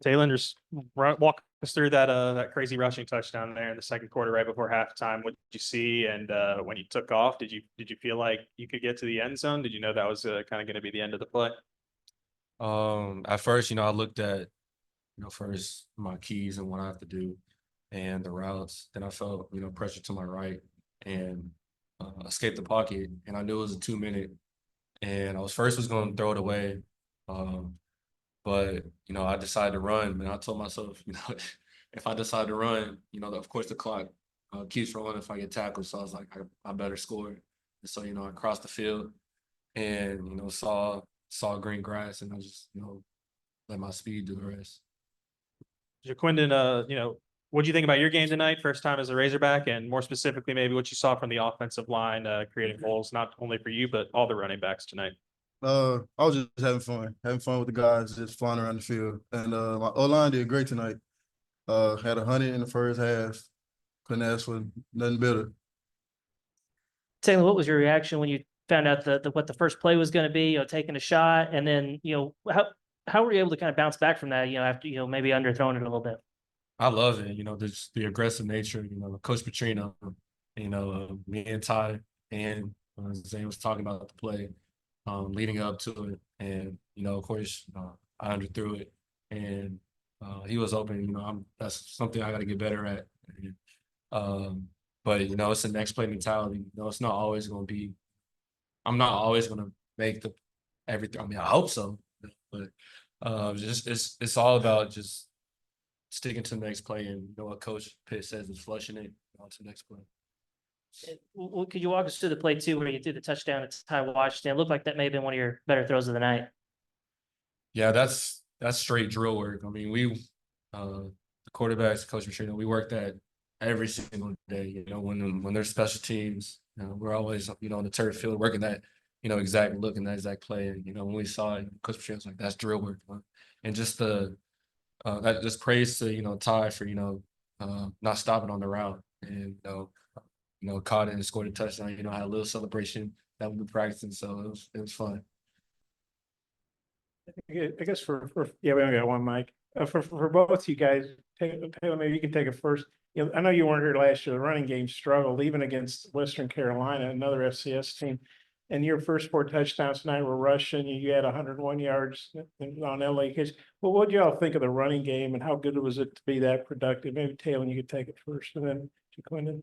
Taylen, just walk us through that crazy rushing touchdown there in the second quarter, right before halftime. What did you see? And when you took off, did you feel like you could get to the end zone? Did you know that was kind of going to be the end of the play? At first, I looked at, first my keys and what I have to do and the routes. Then I felt, pressure to my right and escaped the pocket. And I knew it was a 2 minute. And I was going to throw it away. Um, but, I decided to run. And I told myself, if I decide to run, of course the clock keeps rolling if I get tackled. So I was like, I better score. And so, I crossed the field and, saw green grass and I just, let my speed do the rest. Jaquindon, what do you think about your game tonight? First time as a Razorback, and more specifically, maybe what you saw from the offensive line, creating holes not only for you but all the running backs tonight. I was just having fun with the guys, just flying around the field. And my O-line did great tonight. Had 100 in the first half. Couldn't ask for nothing better. Taylor, what was your reaction when you found out what the first play was going to be? Taking a shot, and then how were you able to kind of bounce back from that? After maybe underthrowing it a little bit. I love it. Just the aggressive nature. Coach Petrino. Me and Ty and Zane was talking about the play. Leading up to it. And, of course, I underthrew it and he was open. That's something I got to get better at. But, it's the next play mentality. It's not always going to be, I'm not always going to make everything. I mean, I hope so, but it's all about just sticking to the next play and what Coach Pitt says is flushing it on to the next play. Well, could you walk us through the play too, where you threw the touchdown to Ty Washington? It looked like that may have been one of your better throws of the night. Yeah, that's straight drill work. I mean, the quarterbacks, Coach Petrino, we work that every single day. When there's special teams, we're always on the turf field working that exact look and that exact play. And when we saw it, Coach Petrino was like, "That's drill work," and just that just praise to Ty for not stopping on the route and caught it and scored a touchdown. Had a little celebration that we've been practicing, so it was fun. I guess we only got one mic. For both you guys, Taylor, maybe you can take it first. I know you weren't here last year. The running game struggled even against Western Carolina, another FCS team. And your first 4 touchdowns tonight were rushing. You had 101 yards on LA case. Well, what do y'all think of the running game and how good was it to be that productive? Maybe Taylor, you could take it first, and then Jaquindon.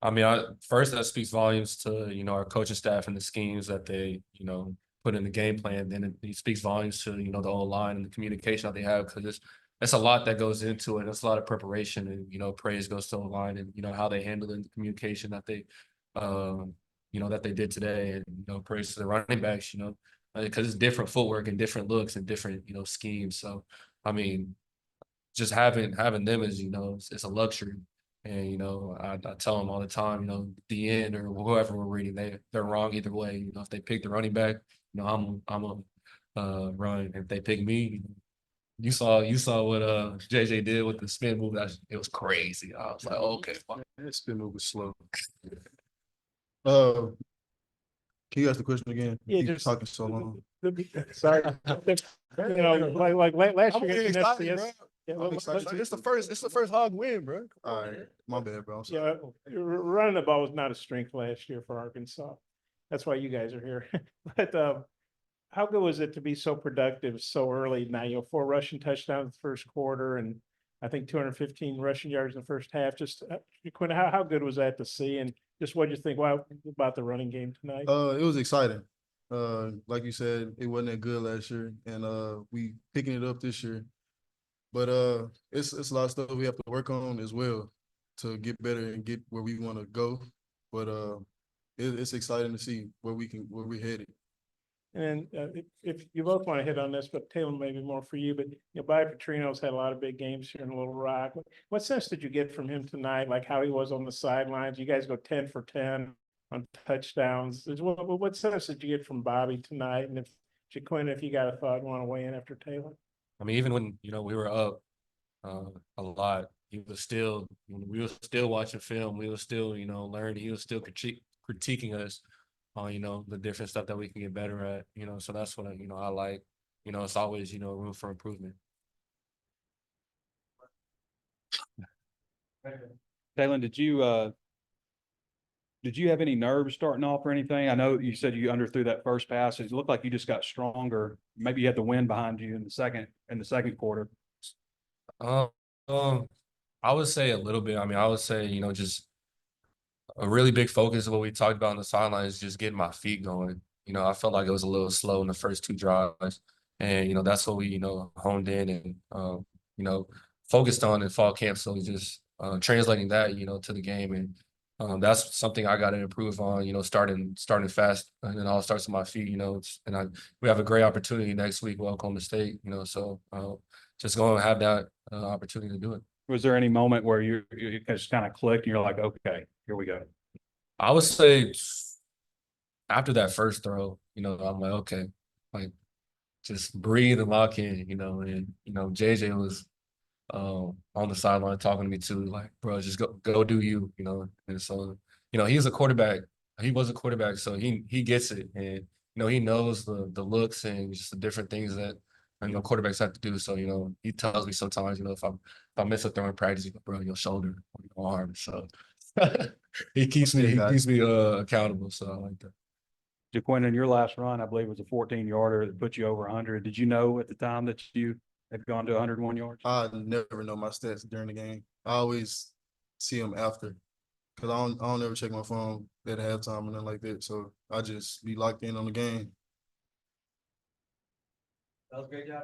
I mean, first that speaks volumes to our coaching staff and the schemes that they put in the game plan. Then it speaks volumes to the O line and the communication that they have, because it's a lot that goes into it. It's a lot of preparation, and praise goes to the line and how they handle the communication that they that they did today, and praise to the running backs, because it's different footwork and different looks and different schemes. So I mean, just having them is it's a luxury. And I tell them all the time, the end or whoever we're reading, they're wrong either way. If they pick the running back, I'm a run. If they pick me, you saw what JJ did with the spin move. It was crazy. I was like, okay, fine. That spin move was slow. Can you ask the question again? Yeah, just talking so long. Sorry, like last year against FCS. Yeah, it's the first Hog win, bro. All right, my bad, bro. Yeah, running the ball was not a strength last year for Arkansas. That's why you guys are here. But how good was it to be so productive so early? Now 4 rushing touchdowns in the first quarter, and I think 215 rushing yards in the first half. Just Quinn, how good was that to see? And just what do you think about the running game tonight? It was exciting. Like you said, it wasn't that good last year, and we picking it up this year. But it's a lot of stuff we have to work on as well to get better and get where we want to go. But it's exciting to see where we're headed. And if you both want to hit on this, but Taylor, maybe more for you. But Bobby Petrino's had a lot of big games here in Little Rock. What sense did you get from him tonight? Like how he was on the sidelines? You guys go 10 for 10 on touchdowns. What sense did you get from Bobby tonight? And Jaquindon, if you got a thought, want to weigh in after Taylor? I mean, even when we were up a lot, we were still watching film. We were still learning. He was still critiquing us on the different stuff that we can get better at. So that's what I like. It's always room for improvement. Taylen, did you have any nerves starting off or anything? I know you said you underthrew that first pass. It looked like you just got stronger. Maybe you had the wind behind you in the second quarter. Um, I would say a little bit. I mean, I would say, you know, just a really big focus of what we talked about on the sideline is just getting my feet going. You know, I felt like it was a little slow in the first 2 drives. And, you know, that's what we, you know, honed in and, you know, focused on in fall camp. So just translating that, you know, to the game. And that's something I got to improve on, you know, starting fast and then all starts with my feet, you know, we have a great opportunity next week with Oklahoma State, you know, so just going to have that opportunity to do it. Was there any moment where you just kind of clicked and you're like, okay, here we go? I would say after that first throw, you know, I'm like, okay, like just breathe and lock in, you know, and you know, JJ was on the sideline talking to me too, like, bro, just go do you, you know. And so, you know, he's a quarterback. He was a quarterback, so he gets it, and you know, he knows the looks and just the different things that you know quarterbacks have to do. So, you know, he tells me sometimes, you know, if I miss a throw in practice, he's like, bro, your shoulder or your arm. So he keeps me accountable. So I like that. Jaquin, in your last run, I believe it was a 14-yarder that put you over 100. Did you know at the time that you had gone to 101 yards? I never know my stats during the game. I always see them after, cause I don't ever check my phone at halftime or nothing like that. So I just be locked in on the game. That was a great job.